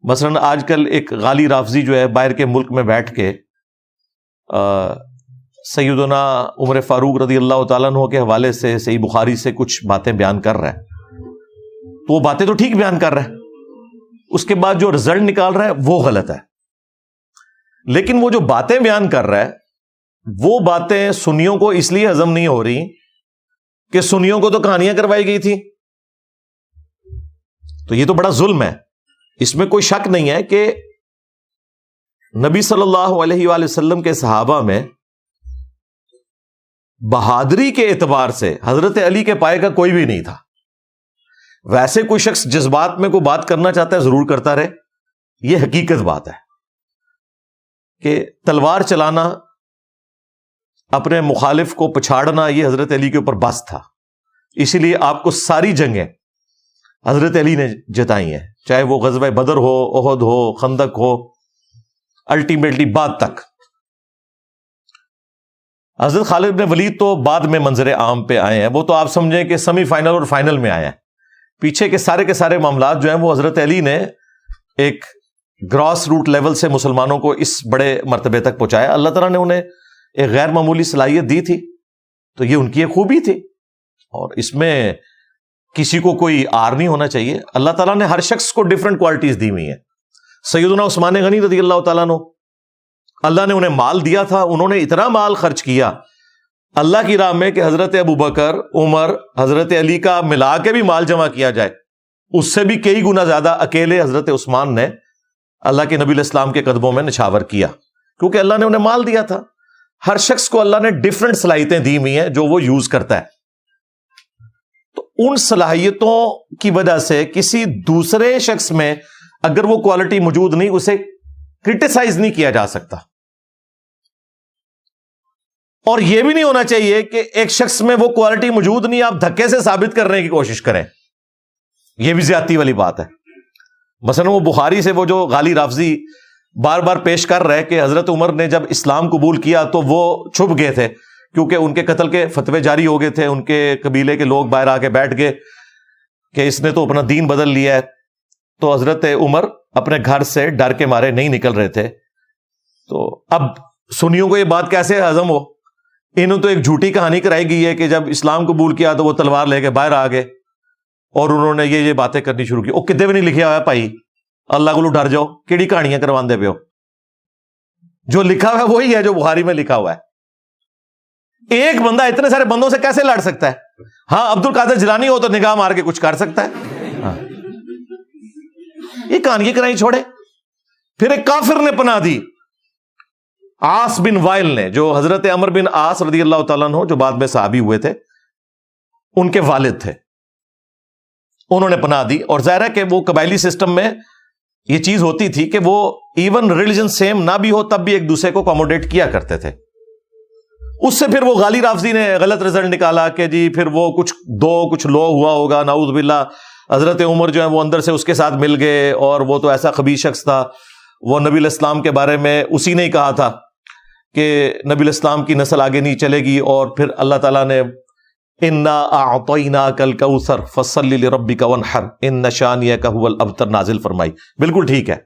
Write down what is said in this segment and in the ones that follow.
مثلاً آج کل ایک غالی رافضی جو ہے باہر کے ملک میں بیٹھ کے سیدنا عمر فاروق رضی اللہ تعالیٰ عنہ کے حوالے سے صحیح بخاری سے کچھ باتیں بیان کر رہا ہے، تو وہ باتیں تو ٹھیک بیان کر رہا ہے، اس کے بعد جو رزلٹ نکال رہا ہے وہ غلط ہے. لیکن وہ جو باتیں بیان کر رہا ہے وہ باتیں سنیوں کو اس لیے ہضم نہیں ہو رہی کہ سنیوں کو تو کہانیاں کروائی گئی تھی. تو یہ تو بڑا ظلم ہے. اس میں کوئی شک نہیں ہے کہ نبی صلی اللہ علیہ وآلہ وسلم کے صحابہ میں بہادری کے اعتبار سے حضرت علی کے پائے کا کوئی بھی نہیں تھا. ویسے کوئی شخص جذبات میں کوئی بات کرنا چاہتا ہے ضرور کرتا رہے، یہ حقیقت بات ہے کہ تلوار چلانا، اپنے مخالف کو پچھاڑنا، یہ حضرت علی کے اوپر بس تھا. اسی لیے آپ کو ساری جنگیں حضرت علی نے جتائی ہیں، چاہے وہ غزوہ بدر ہو، احد ہو، خندق ہو، الٹیمیٹلی بعد تک. حضرت خالد بن ولید تو بعد میں منظر عام پہ آئے ہیں، وہ تو آپ سمجھیں کہ سیمی فائنل اور فائنل میں آئے ہیں. پیچھے کے سارے معاملات جو ہیں وہ حضرت علی نے ایک گراس روٹ لیول سے مسلمانوں کو اس بڑے مرتبے تک پہنچایا. اللہ تعالیٰ نے انہیں ایک غیر معمولی صلاحیت دی تھی، تو یہ ان کی ایک خوبی تھی، اور اس میں کسی کو کوئی آر نہیں ہونا چاہیے. اللہ تعالیٰ نے ہر شخص کو ڈفرنٹ کوالٹیز دی ہوئی ہیں. سیدنا عثمان غنی رضی اللہ تعالیٰ عنہ، اللہ نے انہیں مال دیا تھا، انہوں نے اتنا مال خرچ کیا اللہ کی راہ میں کہ حضرت ابو بکر، عمر، حضرت علی کا ملا کے بھی مال جمع کیا جائے اس سے بھی کئی گنا زیادہ اکیلے حضرت عثمان نے اللہ کے نبی علیہ السلام کے قدموں میں نچھاور کیا، کیونکہ اللہ نے انہیں مال دیا تھا. ہر شخص کو اللہ نے ڈفرنٹ صلاحیتیں دی ہوئی ہیں جو وہ یوز کرتا ہے. تو ان صلاحیتوں کی وجہ سے کسی دوسرے شخص میں اگر وہ کوالٹی موجود نہیں، اسے کرٹیسائز نہیں کیا جا سکتا. اور یہ بھی نہیں ہونا چاہیے کہ ایک شخص میں وہ کوالٹی موجود نہیں، آپ دھکے سے ثابت کرنے کی کوشش کریں، یہ بھی زیادتی والی بات ہے. مثلا وہ بخاری سے وہ جو غالی رافضی بار بار پیش کر رہے کہ حضرت عمر نے جب اسلام قبول کیا تو وہ چھپ گئے تھے کیونکہ ان کے قتل کے فتوے جاری ہو گئے تھے، ان کے قبیلے کے لوگ باہر آ کے بیٹھ گئے کہ اس نے تو اپنا دین بدل لیا ہے. تو حضرت عمر اپنے گھر سے ڈر کے مارے نہیں نکل رہے تھے. تو اب سنیوں کو یہ بات کیسے ہضم ہو؟ انہوں تو ایک جھوٹی کہانی کرائی گئی ہے کہ جب اسلام قبول کیا تو وہ تلوار لے کے باہر آ گئے اور انہوں نے یہ باتیں کرنی شروع کی. وہ کدے بھی نہیں لکھا ہوا ہے بھائی، اللہ کو ڈر جاؤ، کیڑی کہانیاں کرواندے پہ ہو؟ جو لکھا ہوا ہے وہی ہے جو بخاری میں لکھا ہوا ہے. ایک بندہ اتنے سارے بندوں سے کیسے لڑ سکتا ہے؟ ہاں عبد القادر جیلانی ہو تو نگاہ مار کے کچھ کر سکتا ہے. ہاں یہ کہانیاں کرائی چھوڑے. پھر ایک کافر نے پناہ دی، عاص بن وائل نے، جو حضرت عمر بن عاص رضی اللہ تعالیٰ عنہ جو بعد میں صحابی ہوئے تھے، ان کے والد تھے، انہوں نے پناہ دی. اور ظاہر ہے کہ وہ قبائلی سسٹم میں یہ چیز ہوتی تھی کہ وہ ایون ریلیجن سیم نہ بھی ہو تب بھی ایک دوسرے کو اکوموڈیٹ کیا کرتے تھے. اس سے پھر وہ غالی رافضی نے غلط رزلٹ نکالا کہ جی پھر وہ کچھ لو ہوا ہوگا، نعوذ باللہ. حضرت عمر جو ہے وہ اندر سے اس کے ساتھ مل گئے اور وہ تو ایسا خبیث شخص تھا، وہ نبی علیہ السلام کے بارے میں اسی نے ہی کہا تھا کہ نبی علیہ السلام کی نسل آگے نہیں چلے گی. اور پھر اللہ تعالیٰ نے انا اعطیناک الکوثر فصل لربک وانحر ان شانئک ھو الابتر نازل فرمائی. بالکل ٹھیک ہے،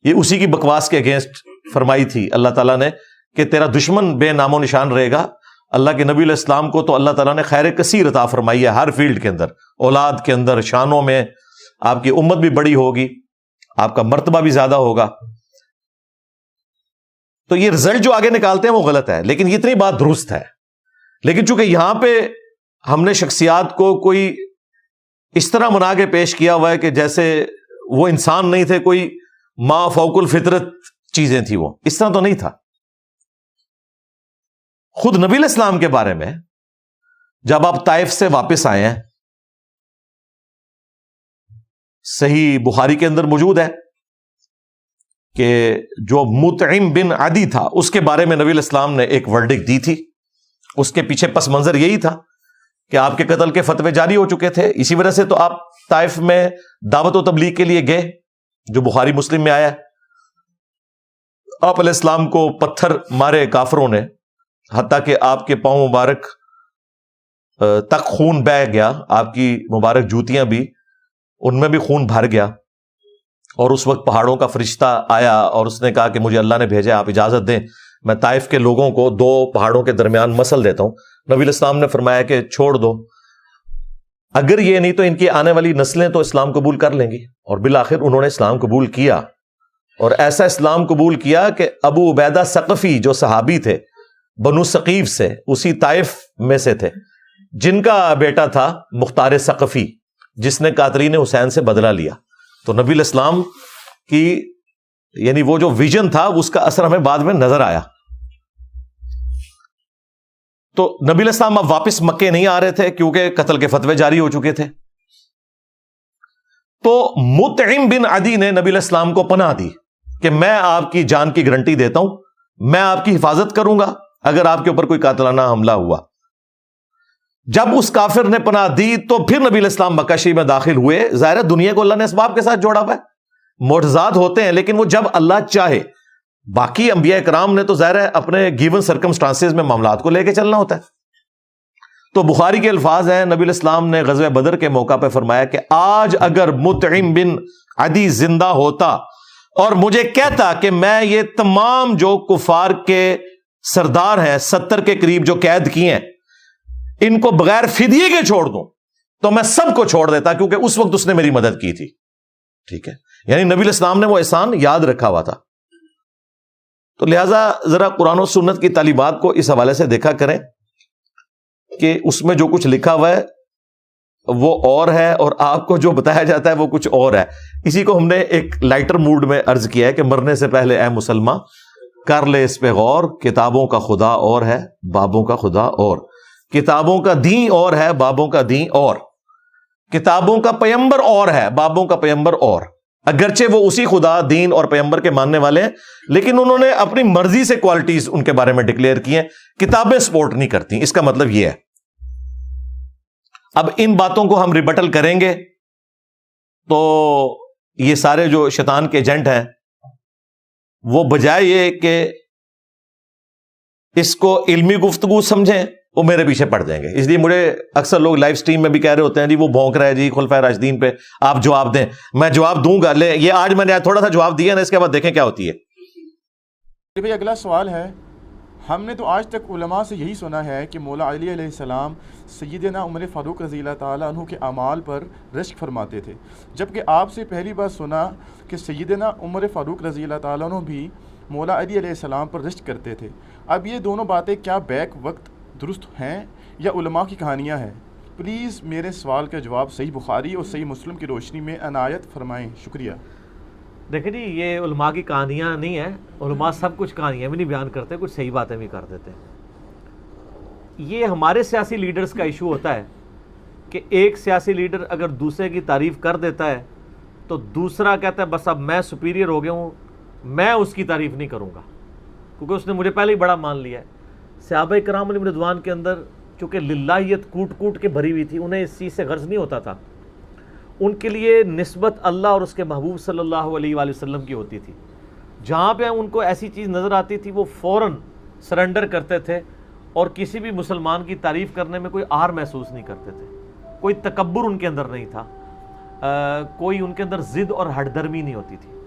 یہ اسی کی بکواس کے اگینسٹ فرمائی تھی اللہ تعالیٰ نے کہ تیرا دشمن بے نام و نشان رہے گا. اللہ کے نبی علیہ السلام کو تو اللہ تعالیٰ نے خیر کثیر عطا فرمائی ہے ہر فیلڈ کے اندر، اولاد کے اندر، شانوں میں. آپ کی امت بھی بڑی ہوگی، آپ کا مرتبہ بھی زیادہ ہوگا. تو یہ رزلٹ جو آگے نکالتے ہیں وہ غلط ہے، لیکن یہ اتنی بات درست ہے. لیکن چونکہ یہاں پہ ہم نے شخصیات کو کوئی اس طرح بنا کے پیش کیا ہوا ہے کہ جیسے وہ انسان نہیں تھے، کوئی ما فوق الفطرت چیزیں تھیں، وہ اس طرح تو نہیں تھا. خود نبی علیہ السلام کے بارے میں جب آپ طائف سے واپس آئے ہیں، صحیح بخاری کے اندر موجود ہے کہ جو مطعم بن عدی تھا اس کے بارے میں نبی علیہ السلام نے ایک ورڈکٹ دی تھی. اس کے پیچھے پس منظر یہی تھا کہ آپ کے قتل کے فتوے جاری ہو چکے تھے. اسی وجہ سے تو آپ طائف میں دعوت و تبلیغ کے لیے گئے، جو بخاری مسلم میں آیا ہے. آپ علیہ السلام کو پتھر مارے کافروں نے، حتیٰ کہ آپ کے پاؤں مبارک تک خون بہہ گیا، آپ کی مبارک جوتیاں بھی ان میں بھی خون بھر گیا. اور اس وقت پہاڑوں کا فرشتہ آیا اور اس نے کہا کہ مجھے اللہ نے بھیجا، آپ اجازت دیں میں طائف کے لوگوں کو 2 پہاڑوں کے درمیان مسل دیتا ہوں۔ نبی علیہ السلام نے فرمایا کہ چھوڑ دو، اگر یہ نہیں تو ان کی آنے والی نسلیں تو اسلام قبول کر لیں گی۔ اور بالآخر انہوں نے اسلام قبول کیا، اور ایسا اسلام قبول کیا کہ ابو عبیدہ ثقفی جو صحابی تھے بنو ثقیف سے، اسی طائف میں سے تھے، جن کا بیٹا تھا مختار ثقفی، جس نے قاتلین حسین سے بدلہ لیا۔ تو نبی علیہ السلام کی یعنی وہ جو ویژن تھا اس کا اثر ہمیں بعد میں نظر آیا۔ تو نبی علیہ السلام اب واپس مکے نہیں آ رہے تھے کیونکہ قتل کے فتوے جاری ہو چکے تھے۔ تو مطعم بن عدی نے نبی علیہ السلام کو پناہ دی کہ میں آپ کی جان کی گارنٹی دیتا ہوں، میں آپ کی حفاظت کروں گا اگر آپ کے اوپر کوئی قاتلانہ حملہ ہوا۔ جب اس کافر نے پناہ دی تو پھر نبی علیہ السلام مکہ شریف میں داخل ہوئے۔ ظاہر ہے دنیا کو اللہ نے اسباب کے ساتھ جوڑا ہوا ہے، معجزات ہوتے ہیں، لیکن وہ جب اللہ چاہے۔ باقی انبیاء کرام نے تو ظاہر ہے اپنے گیون سرکمسٹانسز میں معاملات کو لے کے چلنا ہوتا ہے۔ تو بخاری کے الفاظ ہیں، نبی علیہ السلام نے غزوہ بدر کے موقع پہ فرمایا کہ آج اگر مطعم بن عدی زندہ ہوتا اور مجھے کہتا کہ میں یہ تمام جو کفار کے سردار ہیں 70 کے قریب جو قید کیے ہیں ان کو بغیر فدیے کے چھوڑ دوں تو میں سب کو چھوڑ دیتا، کیونکہ اس وقت اس نے میری مدد کی تھی۔ ٹھیک ہے، یعنی نبی علیہ السلام نے وہ احسان یاد رکھا ہوا تھا۔ تو لہٰذا ذرا قرآن و سنت کی تعلیمات کو اس حوالے سے دیکھا کریں کہ اس میں جو کچھ لکھا ہوا ہے وہ اور ہے اور آپ کو جو بتایا جاتا ہے وہ کچھ اور ہے۔ اسی کو ہم نے ایک لائٹر موڈ میں عرض کیا ہے کہ مرنے سے پہلے اے مسلمان کر لے اس پہ غور، کتابوں کا خدا اور ہے بابوں کا خدا اور، کتابوں کا دین اور ہے بابوں کا دین اور، کتابوں کا پیمبر اور ہے بابوں کا پیمبر اور۔ اگرچہ وہ اسی خدا، دین اور پیمبر کے ماننے والے ہیں، لیکن انہوں نے اپنی مرضی سے کوالٹیز ان کے بارے میں ڈکلیئر کی ہیں، کتابیں سپورٹ نہیں کرتی۔ اس کا مطلب یہ ہے۔ اب ان باتوں کو ہم ریبٹل کریں گے تو یہ سارے جو شیطان کے ایجنٹ ہیں وہ بجائے یہ کہ اس کو علمی گفتگو سمجھیں وہ میرے پیچھے پڑ جائیں گے۔ اس لیے مجھے اکثر لوگ لائیو سٹریم میں بھی کہہ رہے ہوتے ہیں جی وہ بھونک رہا ہے جی خلفائے راشدین پہ، آپ جواب دیں۔ میں جواب دوں گا، لے یہ آج میں نے تھوڑا سا جواب دیا نا، اس کے بعد دیکھیں کیا ہوتی ہے۔ بھائی اگلا سوال ہے، ہم نے تو آج تک علماء سے یہی سنا ہے کہ مولا علی علیہ السلام سیدنا عمر فاروق رضی اللہ تعالیٰ عنہ کے اعمال پر رشک فرماتے تھے، جبکہ آپ سے پہلی بار سنا کہ سیدنا عمر فاروق رضی اللہ تعالیٰ عنہ بھی مولا علی علیہ السلام پر رشک کرتے تھے۔ اب یہ دونوں باتیں کیا بیک وقت درست ہیں یا علماء کی کہانیاں ہیں؟ پلیز میرے سوال کا جواب صحیح بخاری اور صحیح مسلم کی روشنی میں عنایت فرمائیں، شکریہ۔ دیکھیں جی یہ علماء کی کہانیاں نہیں ہیں، علماء سب کچھ کہانیاں بھی نہیں بیان کرتے، کچھ صحیح باتیں بھی کر دیتے ہیں۔ یہ ہمارے سیاسی لیڈرز کا ایشو ہوتا ہے کہ ایک سیاسی لیڈر اگر دوسرے کی تعریف کر دیتا ہے تو دوسرا کہتا ہے بس اب میں سپیریئر ہو گیا ہوں، میں اس کی تعریف نہیں کروں گا کیونکہ اس نے مجھے پہلے ہی بڑا مان لیا ہے۔ صحابہ کرام علیہم رضوان کے اندر چونکہ للہیت کوٹ کوٹ کے بھری ہوئی تھی، انہیں اس چیز سے غرض نہیں ہوتا تھا، ان کے لیے نسبت اللہ اور اس کے محبوب صلی اللہ علیہ وآلہ وسلم کی ہوتی تھی۔ جہاں پہ ان کو ایسی چیز نظر آتی تھی وہ فوراً سرنڈر کرتے تھے اور کسی بھی مسلمان کی تعریف کرنے میں کوئی آر محسوس نہیں کرتے تھے، کوئی تکبر ان کے اندر نہیں تھا، کوئی ان کے اندر ضد اور ہٹ درمی نہیں ہوتی تھی۔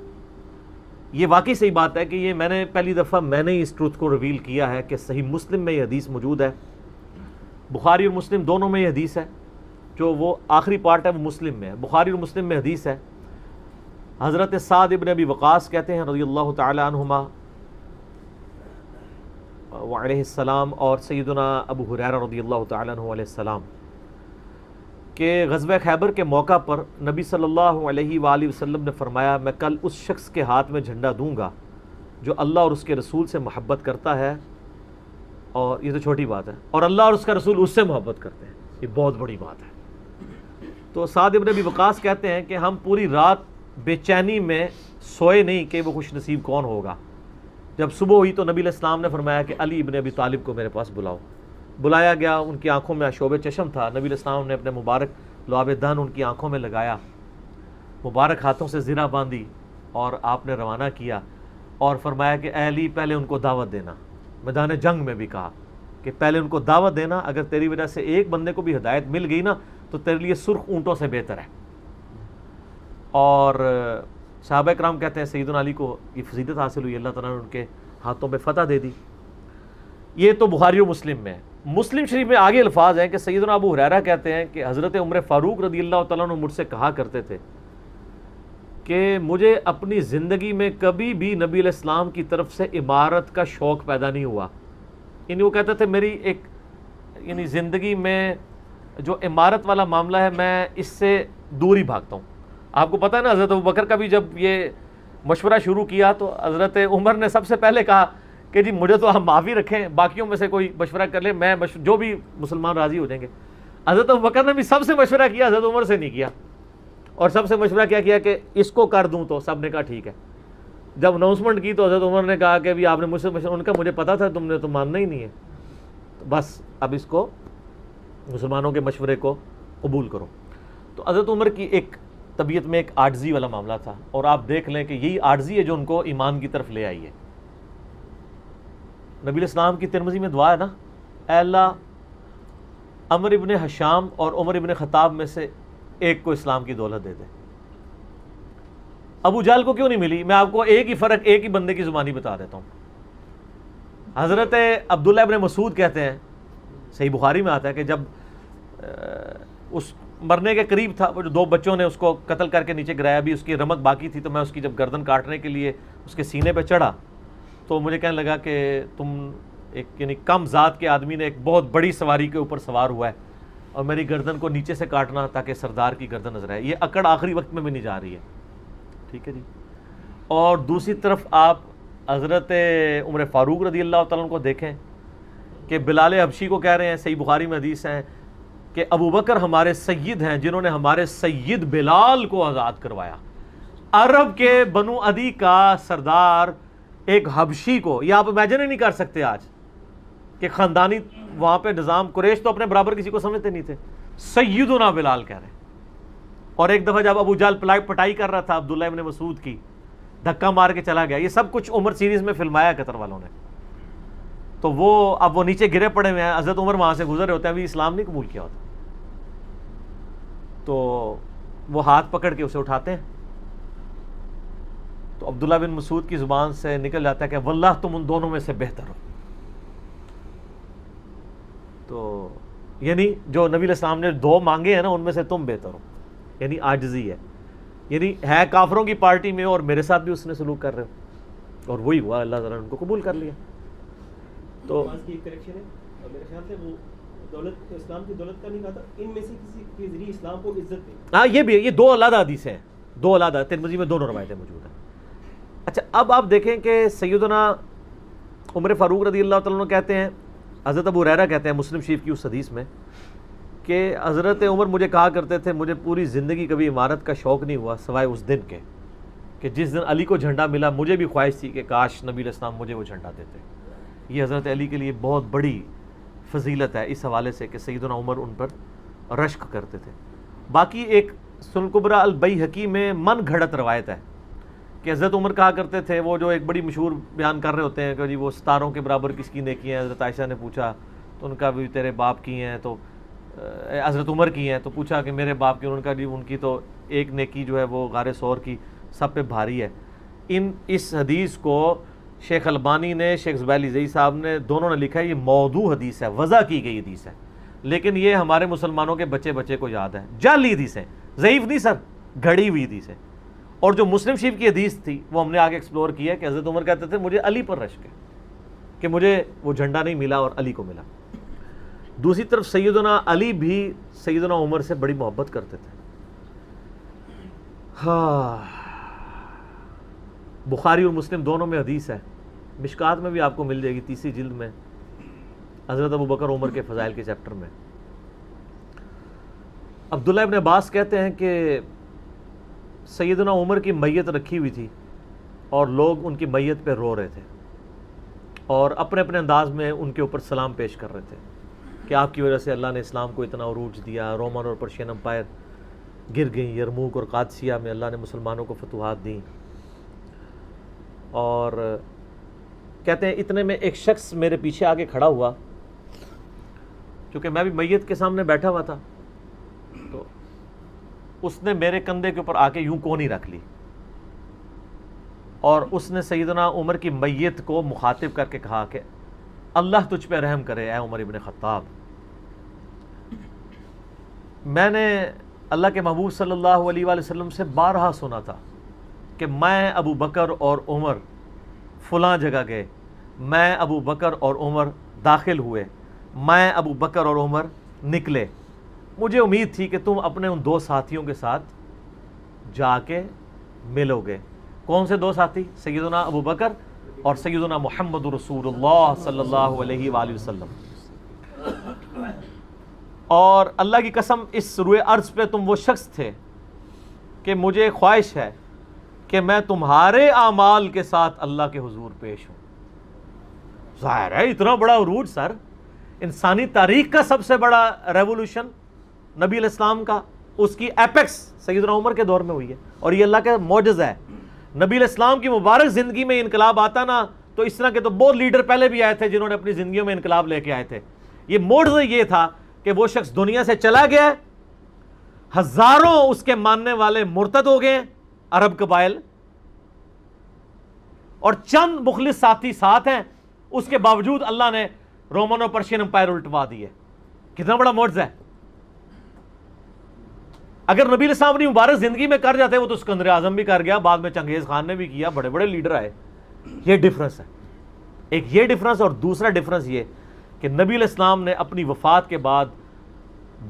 یہ واقعی صحیح بات ہے کہ یہ میں نے پہلی دفعہ میں نے اس ٹروتھ کو ریویل کیا ہے کہ صحیح مسلم میں یہ حدیث موجود ہے، بخاری اور مسلم دونوں میں یہ حدیث ہے، جو وہ آخری پارٹ ہے وہ مسلم میں ہے، بخاری اور مسلم میں حدیث ہے۔ حضرت سعد ابن ابی وقاص کہتے ہیں رضی اللہ تعالی عنہما وعلیہ السلام، اور سیدنا ابو ہریرہ رضی اللہ تعالی عنہ علیہ السلام، کہ غزوہ خیبر کے موقع پر نبی صلی اللہ علیہ وآلہ وسلم نے فرمایا میں کل اس شخص کے ہاتھ میں جھنڈا دوں گا جو اللہ اور اس کے رسول سے محبت کرتا ہے، اور یہ تو چھوٹی بات ہے، اور اللہ اور اس کا رسول اس سے محبت کرتے ہیں، یہ بہت بڑی بات ہے۔ تو سعد ابن ابی وقاص کہتے ہیں کہ ہم پوری رات بے چینی میں سوئے نہیں کہ وہ خوش نصیب کون ہوگا۔ جب صبح ہوئی تو نبی علیہ السلام نے فرمایا کہ علی ابن ابی طالب کو میرے پاس بلاؤ۔ بلایا گیا، ان کی آنکھوں میں شعب چشم تھا، نبی علیہ السلام نے اپنے مبارک لعاب دہن ان کی آنکھوں میں لگایا، مبارک ہاتھوں سے زرہ باندھی اور آپ نے روانہ کیا اور فرمایا کہ اے علی پہلے ان کو دعوت دینا۔ میدان جنگ میں بھی کہا کہ پہلے ان کو دعوت دینا، اگر تیری وجہ سے ایک بندے کو بھی ہدایت مل گئی نا تو تیرے لیے سرخ اونٹوں سے بہتر ہے۔ اور صحابہ کرام کہتے ہیں سیدنا علی کو یہ فضیلت حاصل ہوئی، اللہ تعالیٰ نے ان کے ہاتھوں پہ فتح دے دی۔ یہ تو بخاری و مسلم میں ہے۔ مسلم شریف میں آگے الفاظ ہیں کہ سیدنا ابو ہریرہ کہتے ہیں کہ حضرت عمر فاروق رضی اللہ تعالیٰ عنہ مجھ سے کہا کرتے تھے کہ مجھے اپنی زندگی میں کبھی بھی نبی علیہ السلام کی طرف سے عمارت کا شوق پیدا نہیں ہوا، یعنی وہ کہتے تھے میری ایک یعنی زندگی میں جو عمارت والا معاملہ ہے میں اس سے دور ہی بھاگتا ہوں۔ آپ کو پتہ ہے نا حضرت ابوبکر کا بھی جب یہ مشورہ شروع کیا تو حضرت عمر نے سب سے پہلے کہا کہ جی مجھے تو ہم معافی رکھیں، باقیوں میں سے کوئی مشورہ کر لے، میں جو بھی مسلمان راضی ہو جائیں گے۔ حضرت ابوبکر نے بھی سب سے مشورہ کیا، حضرت عمر سے نہیں کیا، اور سب سے مشورہ کیا کہ اس کو کر دوں، تو سب نے کہا ٹھیک ہے۔ جب اناؤنسمنٹ کی تو حضرت عمر نے کہا کہ بھی آپ نے مجھ سے مشورہ، ان کا مجھے پتا تھا تم نے تو ماننا ہی نہیں ہے، تو بس اب اس کو مسلمانوں کے مشورے کو قبول کرو۔ تو حضرت عمر کی ایک طبیعت میں ایک عاجزی والا معاملہ تھا، اور آپ دیکھ لیں کہ یہی عاجزی ہے جو ان کو ایمان کی طرف لے آئی ہے۔ نبی علیہ السلام کی ترمذی میں دعا ہے نا، اے اللہ عمر ابن حشام اور عمر ابن خطاب میں سے ایک کو اسلام کی دولت دے دے۔ ابو جہل کو کیوں نہیں ملی؟ میں آپ کو ایک ہی فرق ایک ہی بندے کی زبانی بتا دیتا ہوں۔ حضرت عبداللہ ابن مسعود کہتے ہیں، صحیح بخاری میں آتا ہے کہ جب اس مرنے کے قریب تھا، وہ جو 2 بچوں نے اس کو قتل کر کے نیچے گرایا، بھی اس کی رمق باقی تھی، تو میں اس کی جب گردن کاٹنے کے لیے اس کے سینے پہ چڑھا تو مجھے کہنے لگا کہ تم ایک یعنی کم ذات کے آدمی نے ایک بہت بڑی سواری کے اوپر سوار ہوا ہے اور میری گردن کو نیچے سے کاٹنا تاکہ سردار کی گردن نظر آئے۔ یہ اکڑ آخری وقت میں بھی نہیں جا رہی ہے، ٹھیک ہے جی۔ اور دوسری طرف آپ حضرت عمر فاروق رضی اللہ تعالیٰ عنہ کو دیکھیں کہ بلال حبشی کو کہہ رہے ہیں، صحیح بخاری میں حدیث ہیں کہ ابوبکر ہمارے سید ہیں جنہوں نے ہمارے سید بلال کو آزاد کروایا۔ عرب کے بنو عدی کا سردار ایک حبشی کو، یہ آپ امیجن ہی نہیں کر سکتے آج کہ خاندانی وہاں پہ نظام، قریش تو اپنے برابر کسی کو سمجھتے نہیں تھے، سیدنا بلال کہہ رہے ہیں۔ اور ایک دفعہ جب ابو جہل پٹائی کر رہا تھا عبداللہ ابن مسعود کی، دھکا مار کے چلا گیا۔ یہ سب کچھ عمر سیریز میں فلمایا قطر والوں نے، تو وہ اب وہ نیچے گرے پڑے ہوئے ہیں، حضرت عمر وہاں سے گزر رہے ہوتے ہیں، ابھی اسلام نہیں قبول کیا ہوتا، تو وہ ہاتھ پکڑ کے اسے اٹھاتے ہیں، تو عبداللہ بن مسعود کی زبان سے نکل جاتا ہے کہ واللہ تم ان دونوں میں سے بہتر ہو۔ تو یعنی جو نبی علیہ السلام نے 2 مانگے ہیں نا، ان میں سے تم بہتر ہو، یعنی عاجزی ہے، یعنی ہے کافروں کی پارٹی میں اور میرے ساتھ بھی اس نے سلوک کر رہے ہو، اور وہی ہوا، اللہ تعالیٰ نے ان کو قبول کر لیا۔ تو کریکشن ہے، اور میرے خیال سے وہ دولت اسلام کی دولت کا نہیں کہا تھا، ان میں سے کسی کے ذریعے اسلام کو عزت دی۔ ہاں یہ بھی ہے، یہ 2 علیحدہ حدیثیں ہیں، 2 علیحدہ، ترمذی میں دونوں روایتیں موجود ہیں۔ اچھا اب آپ دیکھیں کہ سیدنا عمر فاروق رضی اللہ تعالیٰ عنہ کہتے ہیں، حضرت ابو ہریرہ کہتے ہیں مسلم شریف کی اس حدیث میں کہ حضرت عمر مجھے کہا کرتے تھے مجھے پوری زندگی کبھی عمارت کا شوق نہیں ہوا سوائے اس دن کے کہ جس دن علی کو جھنڈا ملا، مجھے بھی خواہش تھی کہ کاش نبی علیہ السلام مجھے وہ جھنڈا دیتے۔ یہ حضرت علی کے لیے بہت بڑی فضیلت ہے اس حوالے سے کہ سیدنا عمر ان پر رشک کرتے تھے۔ باقی ایک سنن کبریٰ البیہقی میں من گھڑت روایت ہے کہ حضرت عمر کہا کرتے تھے، وہ جو ایک بڑی مشہور بیان کر رہے ہوتے ہیں کہ جی وہ ستاروں کے برابر کس کی نیکی ہیں، حضرت عائشہ نے پوچھا تو ان کا بھی تیرے باپ کی ہیں، تو حضرت عمر کی ہیں، تو پوچھا کہ میرے باپ کی، ان کا جی ان کی تو ایک نیکی جو ہے وہ غار ثور کی سب پہ بھاری ہے۔ اس حدیث کو شیخ البانی نے، شیخ زبیلی زئی صاحب نے، دونوں نے لکھا ہے یہ موضوع حدیث ہے، وضع کی گئی حدیث ہے، لیکن یہ ہمارے مسلمانوں کے بچے کو یاد ہے، جعلی حدیث ہے، ضعیف نہیں سر، گھڑی ہوئی حدیث ہے۔ اور جو مسلم شریف کی حدیث تھی وہ ہم نے آگے ایکسپلور کی ہے کہ حضرت عمر کہتے تھے مجھے علی پر رشک ہے کہ مجھے وہ جھنڈا نہیں ملا اور علی کو ملا۔ دوسری طرف سیدنا علی بھی سیدنا عمر سے بڑی محبت کرتے تھے۔ ہاں بخاری اور مسلم دونوں میں حدیث ہے، مشکات میں بھی آپ کو مل جائے گی 3 جلد میں، حضرت ابوبکر عمر کے فضائل کے چیپٹر میں۔ عبداللہ ابن عباس کہتے ہیں کہ سیدنا عمر کی میت رکھی ہوئی تھی اور لوگ ان کی میت پہ رو رہے تھے اور اپنے اپنے انداز میں ان کے اوپر سلام پیش کر رہے تھے کہ آپ کی وجہ سے اللہ نے اسلام کو اتنا عروج دیا، رومن اور پرشین امپائر گر گئیں، یرموک اور قادسیہ میں اللہ نے مسلمانوں کو فتوحات دیں۔ اور کہتے ہیں اتنے میں ایک شخص میرے پیچھے آگے کھڑا ہوا، کیونکہ میں بھی میت کے سامنے بیٹھا ہوا تھا، تو اس نے میرے کندھے کے اوپر آ کے یوں کونی رکھ لی اور اس نے سیدنا عمر کی میت کو مخاطب کر کے کہا کہ اللہ تجھ پہ رحم کرے اے عمر ابن خطاب. میں نے اللہ کے محبوب صلی اللہ علیہ وآلہ وسلم سے بارہا سنا تھا کہ میں ابو بکر اور عمر فلاں جگہ گئے، میں ابو بکر اور عمر داخل ہوئے، میں ابو بکر اور عمر نکلے. مجھے امید تھی کہ تم اپنے ان دو ساتھیوں کے ساتھ جا کے ملو گے. کون سے دو ساتھی؟ سیدنا ابو بکر اور سیدنا محمد رسول اللہ صلی اللہ علیہ وآلہ وسلم. اور اللہ کی قسم اس روئے ارض پہ تم وہ شخص تھے کہ مجھے خواہش ہے کہ میں تمہارے اعمال کے ساتھ اللہ کے حضور پیش ہوں. ظاہر ہے اتنا بڑا عروج سر، انسانی تاریخ کا سب سے بڑا ریولوشن نبی علیہ السلام کا، اس کی ایپیکس سیدنا عمر کے دور میں ہوئی ہے. اور یہ اللہ کا معجزہ ہے. نبی علیہ السلام کی مبارک زندگی میں انقلاب آتا نا تو اس طرح کے تو بہت لیڈر پہلے بھی آئے تھے جنہوں نے اپنی زندگیوں میں انقلاب لے کے آئے تھے. یہ معجزہ یہ تھا کہ وہ شخص دنیا سے چلا گیا، ہزاروں اس کے ماننے والے مرتد ہو گئے عرب قبائل، اور چند مخلص ساتھی ساتھ ہیں، اس کے باوجود اللہ نے رومن اور پرشین امپائر الٹوا دی ہے. کتنا بڑا معجزہ ہے. اگر نبی علیہ السلام اپنی مبارک زندگی میں کر جاتے، وہ تو اسکندر اعظم بھی کر گیا، بعد میں چنگیز خان نے بھی کیا، بڑے بڑے لیڈر آئے. یہ ڈفرنس ہے. ایک یہ ڈفرنس، اور دوسرا ڈفرنس یہ کہ نبی علیہ السلام نے اپنی وفات کے بعد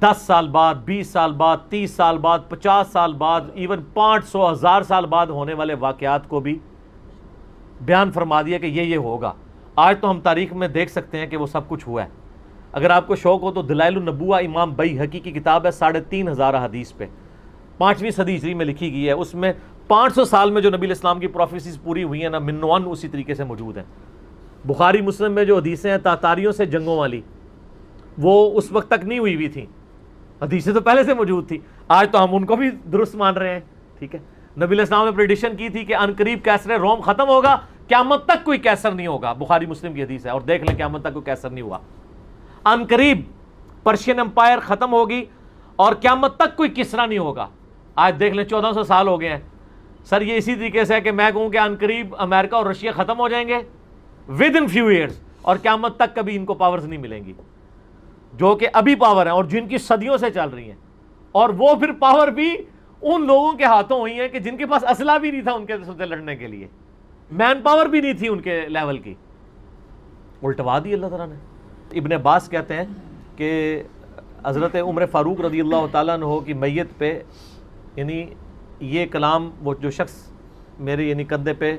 10 سال بعد، 20 سال بعد، 30 سال بعد، 50 سال بعد، ایون 500 1000 سال بعد ہونے والے واقعات کو بھی بیان فرما دیا کہ یہ ہوگا. آج تو ہم تاریخ میں دیکھ سکتے ہیں کہ وہ سب کچھ ہوا ہے. اگر آپ کو شوق ہو تو دلائل النبوہ امام بیہقی کی کتاب ہے، 3500 حدیث پہ، 5ویں صدی ہجری میں لکھی گئی ہے. اس میں 500 سال میں جو نبی علیہ السلام کی پروفیسیز پوری ہوئی ہیں نا، منوان اسی طریقے سے موجود ہیں. بخاری مسلم میں جو حدیثیں ہیں تاتاریوں سے جنگوں والی، وہ اس وقت تک نہیں ہوئی تھیں، حدیثیں تو پہلے سے موجود تھی. آج تو ہم ان کو بھی درست مان رہے ہیں. ٹھیک ہے، نبی علیہ السلام نے پریڈکشن کی تھی کہ ان قریب کیسر روم ختم ہوگا، قیامت تک کوئی کیسر نہیں ہوگا. بخاری مسلم کی حدیث ہے، اور دیکھ لیں قیامت تک کوئی کیسر نہیں ہوا. ان قریب پرشین امپائر ختم ہوگی اور قیامت تک کوئی کسرا نہیں ہوگا. آج دیکھ لیں 1400 سال ہو گئے ہیں. سر یہ اسی طریقے سے ہے کہ میں کہوں کہ ان قریب امریکہ اور رشیا ختم ہو جائیں گے ود ان فیو ایئرس، اور قیامت تک کبھی ان کو پاورز نہیں ملیں گی جو کہ ابھی پاور ہیں اور جن کی صدیوں سے چل رہی ہیں. اور وہ پھر پاور بھی ان لوگوں کے ہاتھوں ہوئی ہیں کہ جن کے پاس اسلحہ بھی نہیں تھا ان کے ساتھ لڑنے کے لیے، مین پاور بھی نہیں تھی ان کے لیول کی. الٹوا دی اللہ تعالیٰ نے. ابن عباس کہتے ہیں کہ حضرت عمر فاروق رضی اللہ تعالیٰ عنہ کی میت پہ، یعنی یہ کلام وہ جو شخص میرے یعنی کندھے پہ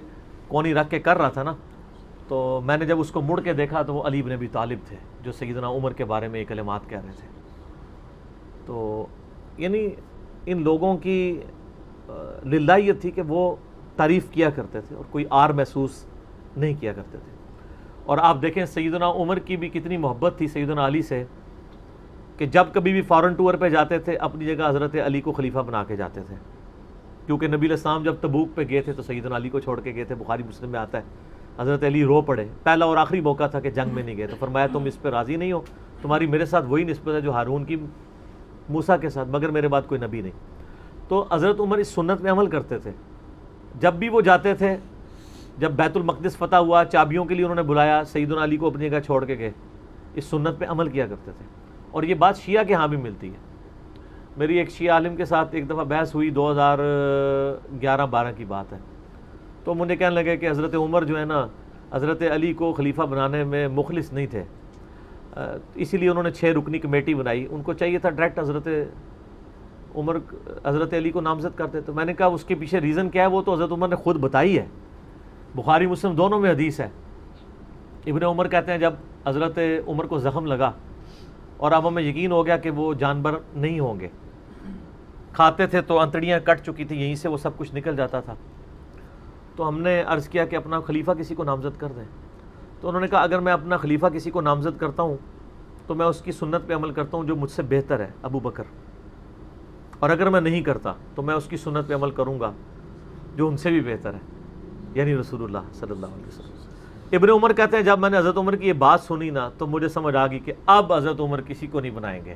کونی رکھ کے کر رہا تھا نا، تو میں نے جب اس کو مڑ کے دیکھا تو وہ علی بن ابی طالب تھے جو سیدنا عمر کے بارے میں یہ کلمات کہہ رہے تھے. تو یعنی ان لوگوں کی للہیت تھی کہ وہ تعریف کیا کرتے تھے اور کوئی آر محسوس نہیں کیا کرتے تھے. اور آپ دیکھیں سیدنا عمر کی بھی کتنی محبت تھی سیدنا علی سے کہ جب کبھی بھی فارن ٹور پہ جاتے تھے اپنی جگہ حضرت علی کو خلیفہ بنا کے جاتے تھے. کیونکہ نبی علیہ السلام جب تبوک پہ گئے تھے تو سیدنا علی کو چھوڑ کے گئے تھے. بخاری مسلم میں آتا ہے حضرت علی رو پڑے. پہلا اور آخری موقع تھا کہ جنگ میں نہیں گئے، تو فرمایا تم اس پہ راضی نہیں ہو، تمہاری میرے ساتھ وہی نسبت ہے جو ہارون کی موسیٰ کے ساتھ، مگر میرے بعد کوئی نبی نہیں. تو حضرت عمر اس سنت میں عمل کرتے تھے. جب بھی وہ جاتے تھے، جب بیت المقدس فتح ہوا، چابیوں کے لیے انہوں نے بلایا، سیدنا علی کو اپنی جگہ چھوڑ کے گئے. اس سنت پہ عمل کیا کرتے تھے. اور یہ بات شیعہ کے ہاں بھی ملتی ہے. میری ایک شیعہ عالم کے ساتھ ایک دفعہ بحث ہوئی، 2011-12 کی بات ہے. تو مجھے کہنے لگے کہ حضرت عمر جو ہے نا حضرت علی کو خلیفہ بنانے میں مخلص نہیں تھے، اسی لیے انہوں نے 6 رکنی کمیٹی بنائی. ان کو چاہیے تھا ڈائریکٹ حضرت علی کو نامزد کرتے. تو میں نے کہا اس کے پیچھے ریزن کیا ہے، وہ تو حضرت عمر نے خود بتائی ہے. بخاری مسلم دونوں میں حدیث ہے. ابن عمر کہتے ہیں جب حضرت عمر کو زخم لگا اور اب ہمیں یقین ہو گیا کہ وہ جانور نہیں ہوں گے، کھاتے تھے تو انتڑیاں کٹ چکی تھی، یہیں سے وہ سب کچھ نکل جاتا تھا. تو ہم نے عرض کیا کہ اپنا خلیفہ کسی کو نامزد کر دیں. تو انہوں نے کہا اگر میں اپنا خلیفہ کسی کو نامزد کرتا ہوں تو میں اس کی سنت پہ عمل کرتا ہوں جو مجھ سے بہتر ہے، ابو بکر، اور اگر میں نہیں کرتا تو میں اس کی سنت پہ عمل کروں گا جو ان سے بھی بہتر ہے، یعنی رسول اللہ صلی اللہ علیہ وسلم. ابن عمر کہتے ہیں جب میں نے حضرت عمر کی یہ بات سنی نا تو مجھے سمجھ آ گئی کہ اب حضرت عمر کسی کو نہیں بنائیں گے،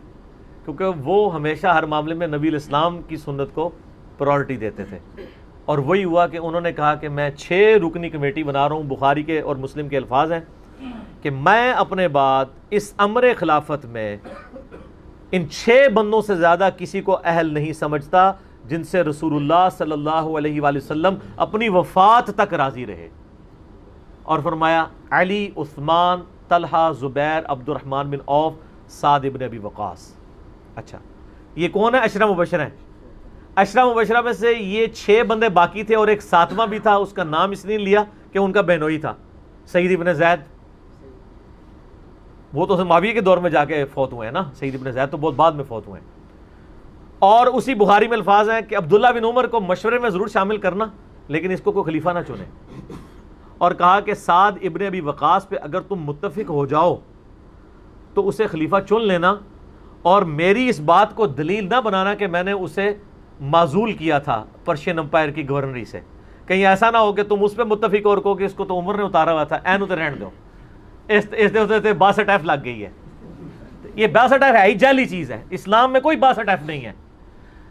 کیونکہ وہ ہمیشہ ہر معاملے میں نبی علیہ السلام کی سنت کو پرائورٹی دیتے تھے. اور وہی ہوا کہ انہوں نے کہا کہ میں 6 رکنی کمیٹی بنا رہا ہوں. بخاری کے اور مسلم کے الفاظ ہیں کہ میں اپنے بعد اس امر خلافت میں ان 6 بندوں سے زیادہ کسی کو اہل نہیں سمجھتا جن سے رسول اللہ صلی اللہ علیہ وآلہ وسلم اپنی وفات تک راضی رہے. اور فرمایا علی، عثمان، طلحہ، زبیر، عبد الرحمن بن عوف، سعد ابن ابی وقاص. اچھا یہ کون ہے؟ عشرہ مبشرہ ہیں. عشرہ مبشرہ میں سے یہ 6 بندے باقی تھے اور ایک 7واں بھی تھا. اس کا نام اس لیے لیا کہ ان کا بہنوئی تھا، سعید ابن زید. وہ تو معاویہ کے دور میں جا کے فوت ہوئے ہیں نا، سعید ابن زید تو بہت بعد میں فوت ہوئے ہیں. اور اسی بخاری میں الفاظ ہیں کہ عبداللہ بن عمر کو مشورے میں ضرور شامل کرنا لیکن اس کو کوئی خلیفہ نہ چنے. اور کہا کہ سعد ابن ابی وقاص پہ اگر تم متفق ہو جاؤ تو اسے خلیفہ چن لینا، اور میری اس بات کو دلیل نہ بنانا کہ میں نے اسے معزول کیا تھا پرشین امپائر کی گورنری سے. کہیں ایسا نہ ہو کہ تم اس پہ متفق اور کہو کہ اس کو تو عمر نے اتارا ہوا تھا، این اتنے رہن دو، اس 62 لگ گئی ہے. یہ 62 ہے ہی جعلی چیز ہے. اسلام میں کوئی 62 نہیں ہے.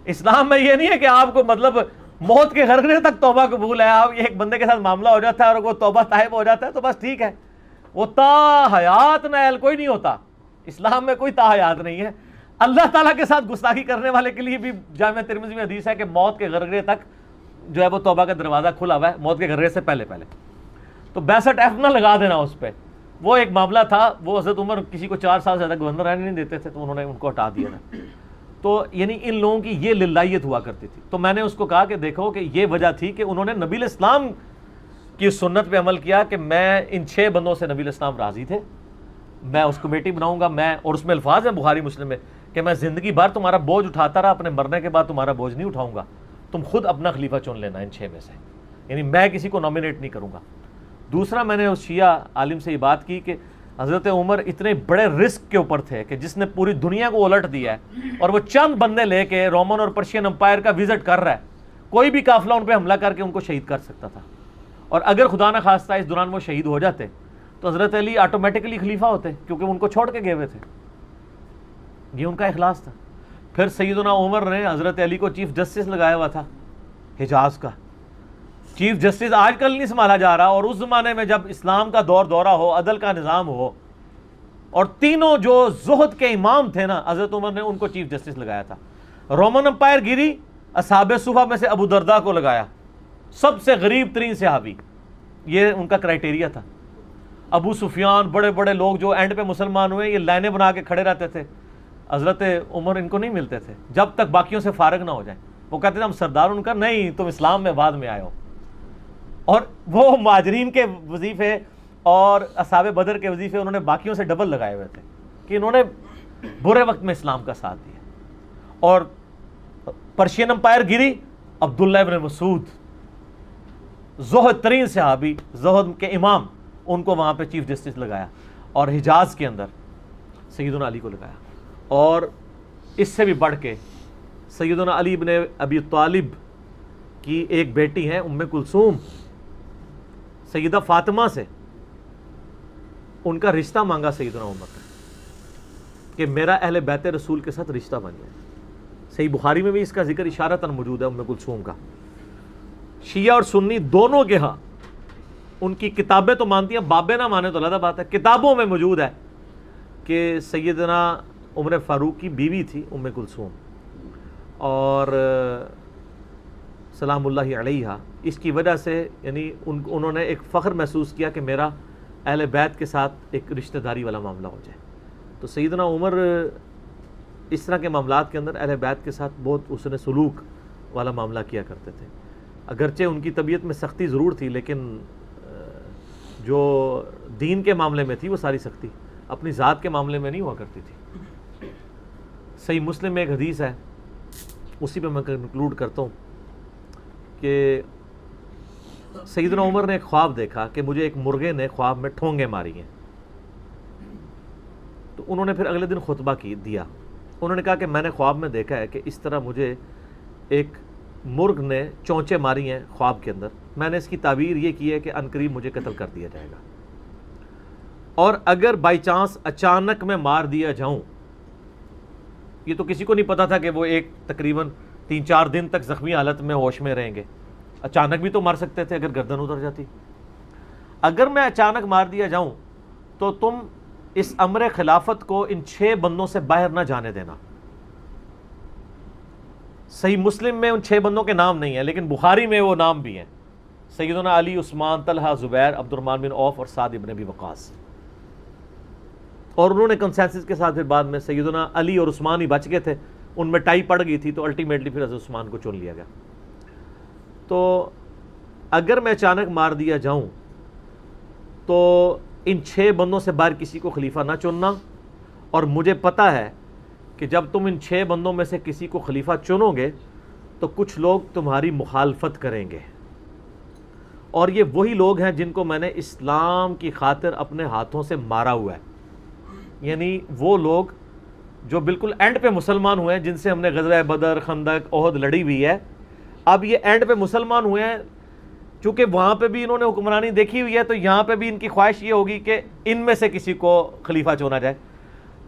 اسلام میں یہ نہیں ہے کہ آپ کو مطلب موت کے غرغرے تک توبہ قبول ہے. آپ یہ ایک بندے کے ساتھ معاملہ ہو جاتا ہے اور وہ توبہ طائب ہو جاتا ہے تو بس ٹھیک ہے. وہ تا حیات نائل کوئی نہیں ہوتا. اسلام میں کوئی تا حیات نہیں ہے. اللہ تعالیٰ کے ساتھ گستاخی کرنے والے کے لیے بھی جامع ترمذی میں حدیث ہے کہ موت کے غرغرے تک جو ہے وہ توبہ کا دروازہ کھلا ہوا ہے، موت کے غرغرے سے پہلے. تو 62 نہ لگا دینا اس پہ. وہ ایک معاملہ تھا، وہ حضرت عمر کسی کو 4 سال سے زیادہ گورنر رہنے نہیں دیتے تھے تو انہوں نے ان کو ہٹا دیا تھا. تو یعنی ان لوگوں کی یہ للہیت ہوا کرتی تھی. تو میں نے اس کو کہا کہ دیکھو کہ یہ وجہ تھی کہ انہوں نے نبی الاسلام کی سنت پہ عمل کیا کہ میں ان 6 بندوں سے نبی الاسلام راضی تھے، میں اس کمیٹی بناؤں گا. میں اور اس میں الفاظ ہیں بخاری مسلم میں کہ میں زندگی بھر تمہارا بوجھ اٹھاتا رہا، اپنے مرنے کے بعد تمہارا بوجھ نہیں اٹھاؤں گا، تم خود اپنا خلیفہ چن لینا ان 6 میں سے. یعنی میں کسی کو نامینیٹ نہیں کروں گا. دوسرا میں نے اس شیعہ عالم سے یہ بات کی کہ حضرت عمر اتنے بڑے رسک کے اوپر تھے کہ جس نے پوری دنیا کو الٹ دیا ہے اور وہ چند بندے لے کے رومن اور پرشین امپائر کا وزٹ کر رہا ہے. کوئی بھی قافلہ ان پہ حملہ کر کے ان کو شہید کر سکتا تھا. اور اگر خدا نہ خواستہ اس دوران وہ شہید ہو جاتے تو حضرت علی آٹومیٹکلی خلیفہ ہوتے کیونکہ ان کو چھوڑ کے گئے ہوئے تھے. یہ ان کا اخلاص تھا. پھر سیدنا عمر نے حضرت علی کو چیف جسٹس لگایا ہوا تھا حجاز کا. چیف جسٹس آج کل نہیں سنبھالا جا رہا، اور اس زمانے میں جب اسلام کا دورہ ہو، عدل کا نظام ہو، اور تینوں جو زہد کے امام تھے نا حضرت عمر نے ان کو چیف جسٹس لگایا تھا. رومن امپائر گری، اصحاب صفہ میں سے ابو درداء کو لگایا، سب سے غریب ترین صحابی. یہ ان کا کرائٹیریا تھا. ابو سفیان، بڑے بڑے لوگ جو اینڈ پہ مسلمان ہوئے، یہ لائنیں بنا کے کھڑے رہتے تھے. حضرت عمر ان کو نہیں ملتے تھے جب تک باقیوں سے فارغ نہ ہو جائیں. وہ کہتے تھے ہم سردار. ان کا نہیں، تم اسلام میں بعد میں آئے ہو. اور وہ مہاجرین کے وظیفے اور اصحاب بدر کے وظیفے انہوں نے باقیوں سے ڈبل لگائے ہوئے تھے کہ انہوں نے برے وقت میں اسلام کا ساتھ دیا. اور پرشین امپائر گری، عبداللہ ابن مسعود، زہد ترین صحابی، زہد کے امام، ان کو وہاں پہ چیف جسٹس لگایا. اور حجاز کے اندر سیدنا علی کو لگایا. اور اس سے بھی بڑھ کے سیدنا علی ابن ابی طالب کی ایک بیٹی ہیں ام کلثوم، سیدہ فاطمہ سے ان کا رشتہ مانگا سیدنا عمر کہ میرا اہل بیت رسول کے ساتھ رشتہ بن جائے. صحیح بخاری میں بھی اس کا ذکر اشارتاً موجود ہے ام کلثوم کا. شیعہ اور سنی دونوں کے ہاں ان کی کتابیں تو مانتی ہیں، بابے نہ مانے تو علیحدہ بات ہے. کتابوں میں موجود ہے کہ سیدنا عمر فاروق کی بیوی تھی ام کلثوم، اور سلام اللہ علیہا. اس کی وجہ سے یعنی انہوں نے ایک فخر محسوس کیا کہ میرا اہل بیت کے ساتھ ایک رشتہ داری والا معاملہ ہو جائے. تو سیدنا عمر اس طرح کے معاملات کے اندر اہل بیت کے ساتھ بہت حسن سلوک والا معاملہ کیا کرتے تھے. اگرچہ ان کی طبیعت میں سختی ضرور تھی لیکن جو دین کے معاملے میں تھی وہ ساری سختی اپنی ذات کے معاملے میں نہیں ہوا کرتی تھی. صحیح مسلم میں ایک حدیث ہے، اسی پہ میں کنکلوڈ کرتا ہوں کہ سیدنا عمر نے ایک خواب دیکھا کہ مجھے ایک مرغے نے خواب میں ٹھونگے ماری ہیں. تو انہوں نے پھر اگلے دن خطبہ دیا. انہوں نے کہا کہ میں نے خواب میں دیکھا ہے کہ اس طرح مجھے ایک مرغ نے چونچے ماری ہیں خواب کے اندر. میں نے اس کی تعبیر یہ کی ہے کہ عنقریب مجھے قتل کر دیا جائے گا، اور اگر بائی چانس اچانک میں مار دیا جاؤں، یہ تو کسی کو نہیں پتا تھا کہ وہ ایک تقریباً 3-4 دن تک زخمی حالت میں ہوش میں رہیں گے. اچانک بھی تو مار سکتے تھے اگر گردن اتر جاتی. اگر میں اچانک مار دیا جاؤں تو تم اس امر خلافت کو ان 6 بندوں سے باہر نہ جانے دینا. صحیح مسلم میں ان 6 بندوں کے نام نہیں ہیں لیکن بخاری میں وہ نام بھی ہیں. سیدنا علی، عثمان، طلحہ، زبیر، عبد الرحمن بن عوف اور سعد ابن ابی وقاص. اور انہوں نے کنسنسس کے ساتھ پھر بعد میں سیدنا علی اور عثمان ہی بچ گئے تھے، ان میں ٹائی پڑ گئی تھی تو الٹیمیٹلی پھر حضرت عثمان کو چن لیا گیا. تو اگر میں اچانک مار دیا جاؤں تو ان 6 بندوں سے باہر کسی کو خلیفہ نہ چننا. اور مجھے پتہ ہے کہ جب تم ان 6 بندوں میں سے کسی کو خلیفہ چنو گے تو کچھ لوگ تمہاری مخالفت کریں گے، اور یہ وہی لوگ ہیں جن کو میں نے اسلام کی خاطر اپنے ہاتھوں سے مارا ہوا ہے. یعنی وہ لوگ جو بالکل اینڈ پہ مسلمان ہوئے ہیں، جن سے ہم نے غزوہ بدر، خندق، احد لڑی ہوئی ہے. اب یہ اینڈ پہ مسلمان ہوئے ہیں، چونکہ وہاں پہ بھی انہوں نے حکمرانی دیکھی ہوئی ہے تو یہاں پہ بھی ان کی خواہش یہ ہوگی کہ ان میں سے کسی کو خلیفہ چنا جائے.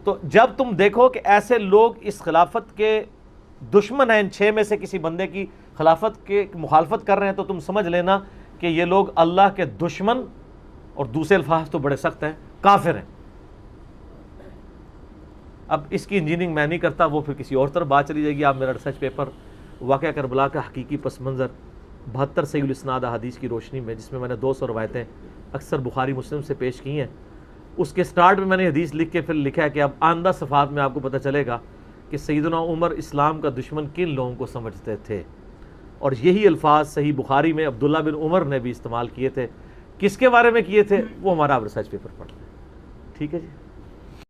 تو جب تم دیکھو کہ ایسے لوگ اس خلافت کے دشمن ہیں، ان 6 میں سے کسی بندے کی خلافت کے مخالفت کر رہے ہیں، تو تم سمجھ لینا کہ یہ لوگ اللہ کے دشمن، اور دوسرے الفاظ تو بڑے سخت ہیں، کافر ہیں. اب اس کی انجینئرنگ میں نہیں کرتا، وہ پھر کسی اور طرف بات چلی جائے گی. آپ میرا ریسرچ پیپر واقعہ کربلا کا حقیقی پس منظر 72 صحیح الاسناد احادیث کی روشنی میں، جس میں میں نے 200 روایتیں اکثر بخاری مسلم سے پیش کی ہیں، اس کے سٹارٹ میں نے حدیث لکھ کے پھر لکھا ہے کہ اب آئندہ صفحات میں آپ کو پتہ چلے گا کہ سیدنا عمر اسلام کا دشمن کن لوگوں کو سمجھتے تھے. اور یہی الفاظ صحیح بخاری میں عبداللہ بن عمر نے بھی استعمال کیے تھے. کس کے بارے میں کیے تھے وہ ہمارا اب ریسرچ پیپر پڑھتے ہیں. ٹھیک ہے جی.